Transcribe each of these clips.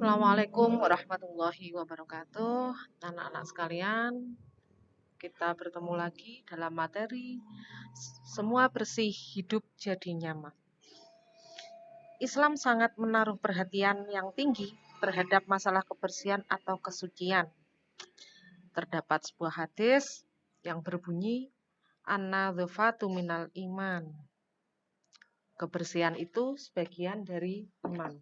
Assalamualaikum warahmatullahi wabarakatuh. Anak-anak sekalian, kita bertemu lagi dalam materi semua bersih hidup jadi nyaman. Islam sangat menaruh perhatian yang tinggi terhadap masalah kebersihan atau kesucian. Terdapat sebuah hadis yang berbunyi an-nadzafatu minal iman. Kebersihan itu sebagian dari iman.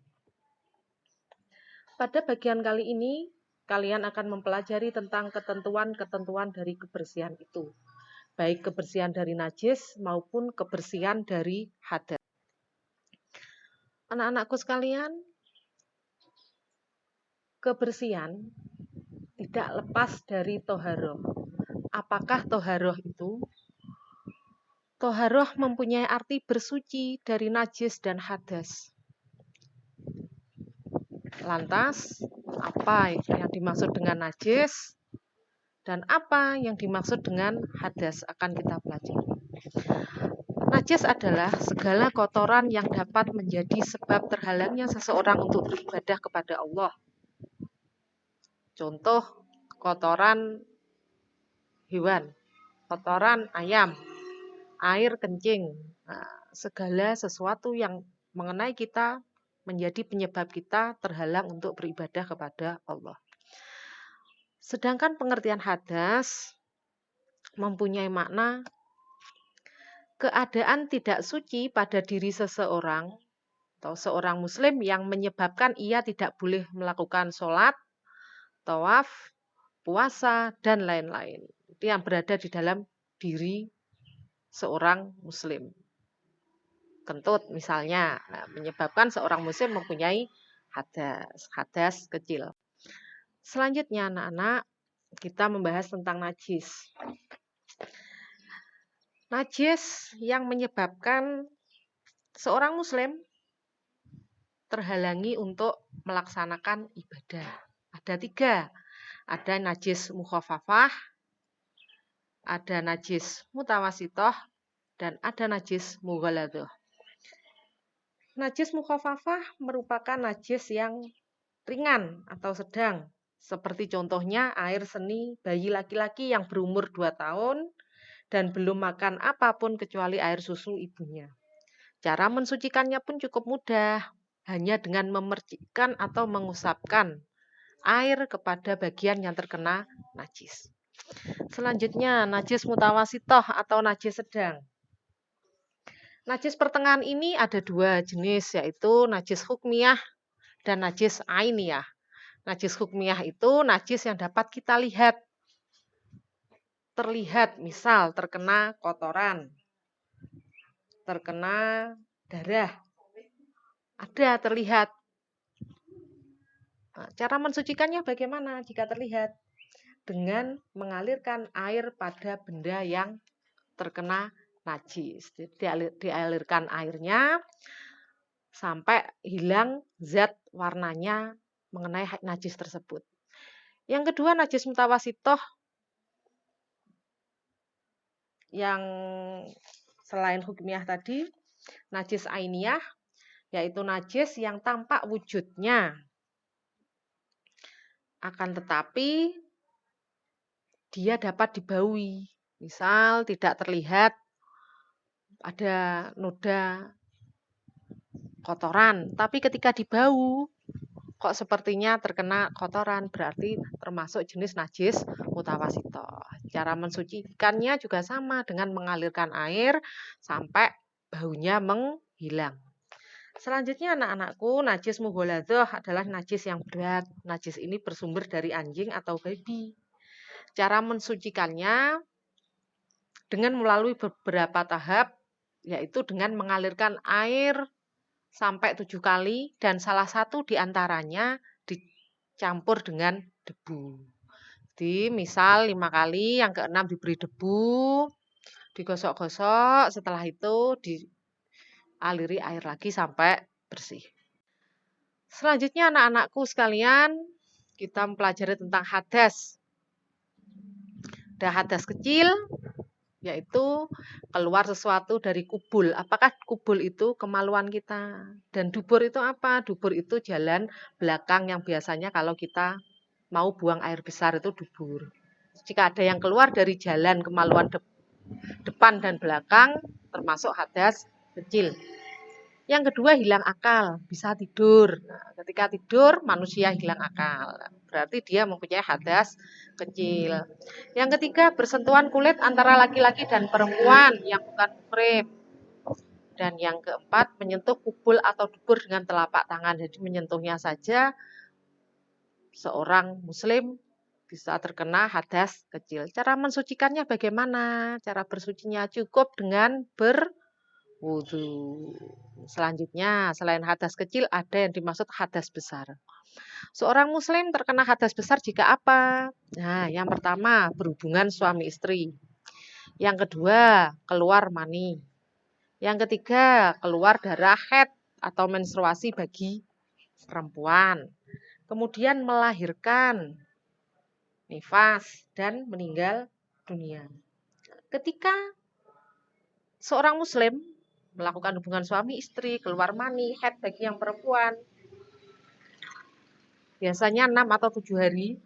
Pada bagian kali ini, kalian akan mempelajari tentang ketentuan-ketentuan dari kebersihan itu. Baik kebersihan dari najis maupun kebersihan dari hadas. Anak-anakku sekalian, kebersihan tidak lepas dari toharoh. Apakah toharoh itu? Toharoh mempunyai arti bersuci dari najis dan hadas. Lantas, apa yang dimaksud dengan najis dan apa yang dimaksud dengan hadas akan kita pelajari. Najis adalah segala kotoran yang dapat menjadi sebab terhalangnya seseorang untuk beribadah kepada Allah. Contoh, kotoran hewan, kotoran ayam, air kencing, segala sesuatu yang mengenai kita menjadi penyebab kita terhalang untuk beribadah kepada Allah. Sedangkan pengertian hadas mempunyai makna keadaan tidak suci pada diri seseorang atau seorang muslim yang menyebabkan ia tidak boleh melakukan sholat, tawaf, puasa, dan lain-lain. Itu yang berada di dalam diri seorang muslim. Kentut misalnya, menyebabkan seorang muslim mempunyai hadas kecil. Selanjutnya anak-anak, kita membahas tentang najis. Najis yang menyebabkan seorang muslim terhalangi untuk melaksanakan ibadah. Ada 3. Ada najis mukhafafah, ada najis mutawasitoh, dan ada najis mughaladhoh. Najis mukhafafah merupakan najis yang ringan atau sedang. Seperti contohnya air seni bayi laki-laki yang berumur 2 tahun dan belum makan apapun kecuali air susu ibunya. Cara mensucikannya pun cukup mudah, hanya dengan memercikkan atau mengusapkan air kepada bagian yang terkena najis. Selanjutnya, najis mutawasitoh atau najis sedang. Najis pertengahan ini ada 2 jenis, yaitu najis hukmiyah dan najis ainiyah. Najis hukmiyah itu najis yang dapat kita lihat. Terlihat, misal terkena kotoran, terkena darah, ada terlihat. Cara mensucikannya bagaimana jika terlihat? Dengan mengalirkan air pada benda yang terkena najis. Dialirkan airnya sampai hilang zat warnanya mengenai najis tersebut. Yang kedua, najis mutawasitoh yang selain hukmiyah tadi, najis ainiyah, yaitu najis yang tampak wujudnya. Akan tetapi dia dapat dibaui. Misal tidak terlihat ada noda kotoran, tapi ketika dibau kok sepertinya terkena kotoran, berarti termasuk jenis najis mutawasitoh. Cara mensucikannya juga sama dengan mengalirkan air sampai baunya menghilang. Selanjutnya anak-anakku, najis mughaladhoh adalah najis yang berat. Najis ini bersumber dari anjing atau babi. Cara mensucikannya dengan melalui beberapa tahap, yaitu dengan mengalirkan air sampai 7 kali dan salah satu diantaranya dicampur dengan debu. Jadi misal 5 kali, yang ke-6 diberi debu, digosok-gosok, setelah itu dialiri air lagi sampai bersih. Selanjutnya anak-anakku sekalian, kita mempelajari tentang hadas. Ada hadas kecil, yaitu keluar sesuatu dari kubul. Apakah kubul itu kemaluan kita? Dan dubur itu apa? Dubur itu jalan belakang yang biasanya kalau kita mau buang air besar itu dubur. Jika ada yang keluar dari jalan kemaluan depan dan belakang, termasuk hadas kecil. Yang kedua, hilang akal, bisa tidur. Nah, ketika tidur, manusia hilang akal. Berarti dia mempunyai hadas kecil. Yang ketiga, bersentuhan kulit antara laki-laki dan perempuan yang bukan muhrim. Dan yang keempat, menyentuh kubul atau dubur dengan telapak tangan. Jadi menyentuhnya saja seorang muslim bisa terkena hadas kecil. Cara mensucikannya bagaimana? Cara bersucinya cukup dengan berwudu. Selanjutnya, selain hadas kecil, ada yang dimaksud hadas besar. Seorang muslim terkena hadas besar jika apa? Nah, yang pertama, berhubungan suami istri. Yang kedua, keluar mani. Yang ketiga, keluar darah haid atau menstruasi bagi perempuan. Kemudian melahirkan, nifas, dan meninggal dunia. Ketika seorang muslim melakukan hubungan suami istri, keluar mani, haid bagi yang perempuan, biasanya 6 atau 7 hari.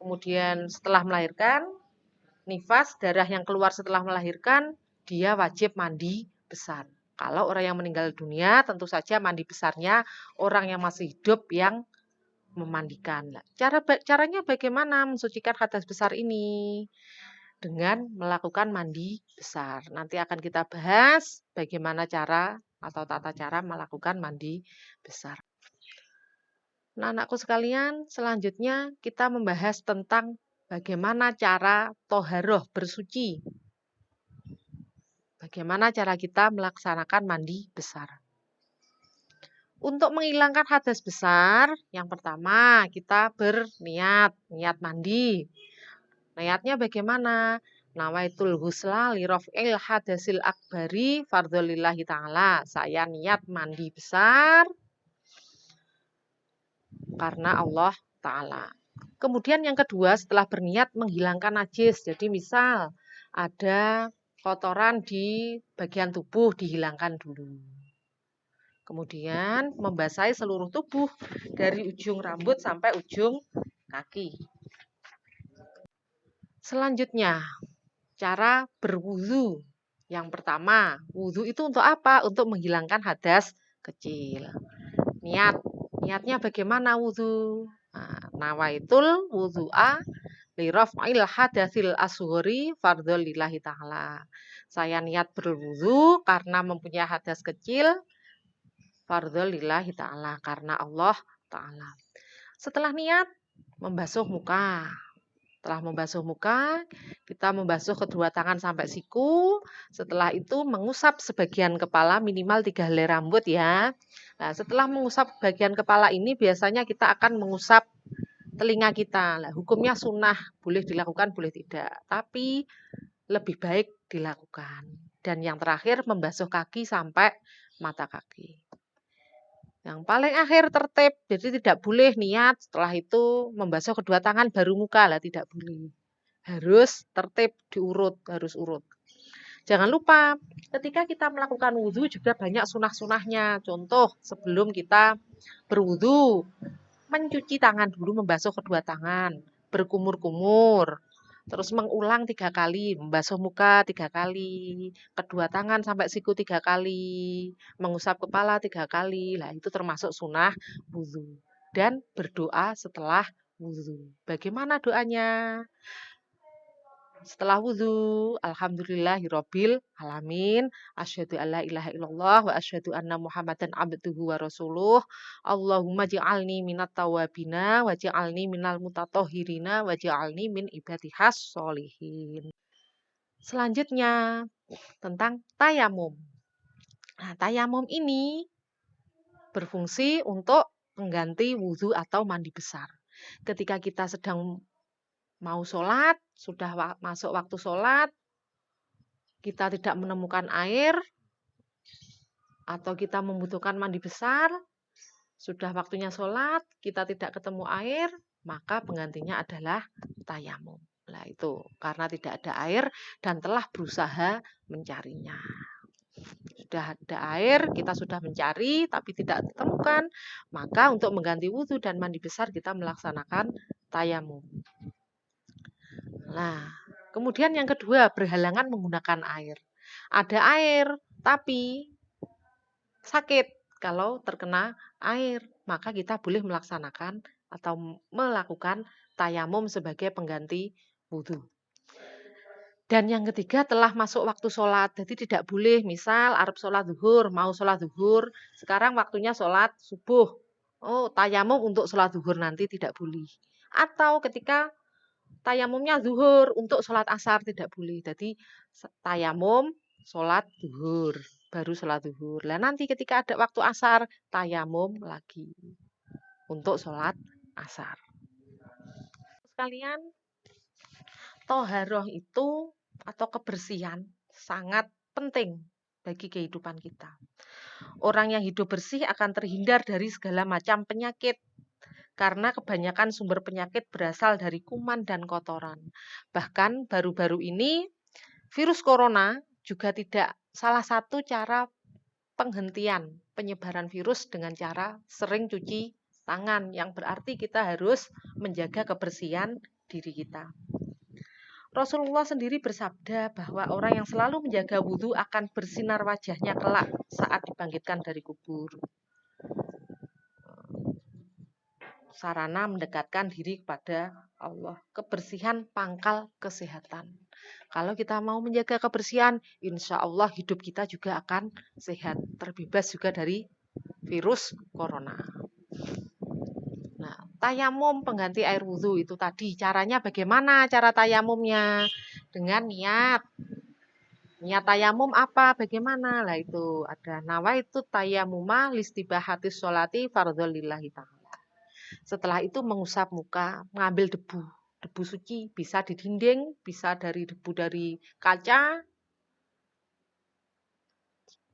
Kemudian setelah melahirkan, nifas, darah yang keluar setelah melahirkan, dia wajib mandi besar. Kalau orang yang meninggal dunia, tentu saja mandi besarnya orang yang masih hidup yang memandikan. Caranya bagaimana mensucikan hadas besar ini? Dengan melakukan mandi besar. Nanti akan kita bahas bagaimana cara atau tata cara melakukan mandi besar. Nah, anakku sekalian, selanjutnya kita membahas tentang bagaimana cara toharoh bersuci. Bagaimana cara kita melaksanakan mandi besar. Untuk menghilangkan hadas besar, yang pertama kita niat mandi. Niatnya bagaimana? Nawaitul husla li raf'il hadasil akbari fardholillahi ta'ala. Saya niat mandi besar karena Allah Ta'ala. Kemudian yang kedua, setelah berniat menghilangkan najis. Jadi misal ada kotoran di bagian tubuh dihilangkan dulu. Kemudian membasahi seluruh tubuh dari ujung rambut sampai ujung kaki. Selanjutnya, cara berwudu. Yang pertama, wudu itu untuk apa? Untuk menghilangkan hadas kecil. Niatnya bagaimana wudu? Nah, nawaitul wudu'a li raf'il hadasil asghari fardhol lillahi ta'ala. Saya niat berwudu karena mempunyai hadas kecil fardhol lillahi ta'ala, karena Allah Ta'ala. Setelah niat, membasuh muka. Setelah membasuh muka, kita membasuh kedua tangan sampai siku. Setelah itu mengusap sebagian kepala minimal 3 helai rambut ya. Nah, setelah mengusap bagian kepala ini biasanya kita akan mengusap telinga kita. Nah, hukumnya sunnah, boleh dilakukan, boleh tidak. Tapi lebih baik dilakukan. Dan yang terakhir membasuh kaki sampai mata kaki. Yang paling akhir tertib, jadi tidak boleh niat setelah itu membasuh kedua tangan baru muka lah, tidak boleh. Harus tertib, harus urut. Jangan lupa, ketika kita melakukan wudhu juga banyak sunah-sunahnya. Contoh, sebelum kita berwudhu, mencuci tangan dulu, membasuh kedua tangan, berkumur-kumur. Terus mengulang 3 kali, membasuh muka 3 kali, kedua tangan sampai siku 3 kali, mengusap kepala 3 kali. Lah itu termasuk sunnah wudhu. Dan berdoa setelah wudhu. Bagaimana doanya? Setelah wudhu, alhamdulillahirabbil alamin, asyhadu alla ilaha illallah wa asyhadu anna muhammadan abduhu wa rasuluh. Allahumma ja'alni minat tawabina wa ja'alni minal mutatahhirina wa ja'alni min ibadihas sholihin. Selanjutnya tentang tayamum. Nah, tayamum ini berfungsi untuk mengganti wudhu atau mandi besar. Ketika kita sedang mau sholat, sudah masuk waktu sholat, kita tidak menemukan air, atau kita membutuhkan mandi besar, sudah waktunya sholat, kita tidak ketemu air, maka penggantinya adalah tayamum. Nah, itu karena tidak ada air dan telah berusaha mencarinya. Sudah ada air, kita sudah mencari tapi tidak ditemukan, maka untuk mengganti wudhu dan mandi besar kita melaksanakan tayamum. Nah, kemudian yang kedua, berhalangan menggunakan air. Ada air, tapi sakit kalau terkena air, maka kita boleh melaksanakan atau melakukan tayamum sebagai pengganti wudhu. Dan yang ketiga, telah masuk waktu sholat, jadi tidak boleh misal arep sholat zuhur, mau sholat zuhur, sekarang waktunya sholat subuh. Oh, tayamum untuk sholat zuhur nanti tidak boleh. Atau ketika tayamumnya zuhur untuk sholat asar tidak boleh. Jadi tayamum sholat zuhur, baru sholat zuhur. Nah nanti ketika ada waktu asar, tayamum lagi untuk sholat asar. Sekalian, toharoh itu atau kebersihan sangat penting bagi kehidupan kita. Orang yang hidup bersih akan terhindar dari segala macam penyakit karena kebanyakan sumber penyakit berasal dari kuman dan kotoran. Bahkan baru-baru ini virus corona juga tidak salah satu cara penghentian penyebaran virus dengan cara sering cuci tangan, yang berarti kita harus menjaga kebersihan diri kita. Rasulullah sendiri bersabda bahwa orang yang selalu menjaga wudhu akan bersinar wajahnya kelak saat dibangkitkan dari kubur. Sarana mendekatkan diri kepada Allah. Kebersihan pangkal kesehatan. Kalau kita mau menjaga kebersihan, insya Allah hidup kita juga akan sehat. Terbebas juga dari virus corona. Nah, tayamum pengganti air wudhu itu tadi. Caranya bagaimana cara tayamumnya? Dengan niat. Niat tayamum apa? Bagaimana? Lah itu ada nawaitu tayamuma listibahatis sholati fardhol lillahi ta'ala. Setelah itu mengusap muka, mengambil debu. Debu suci bisa di dinding, bisa dari debu dari kaca.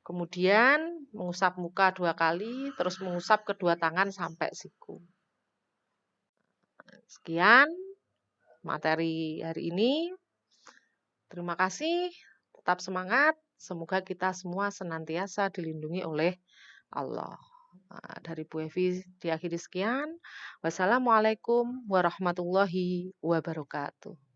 Kemudian mengusap muka 2 kali, terus mengusap kedua tangan sampai siku. Sekian materi hari ini. Terima kasih, tetap semangat. Semoga kita semua senantiasa dilindungi oleh Allah. Dari Bu Evi diakhiri sekian. Wassalamualaikum warahmatullahi wabarakatuh.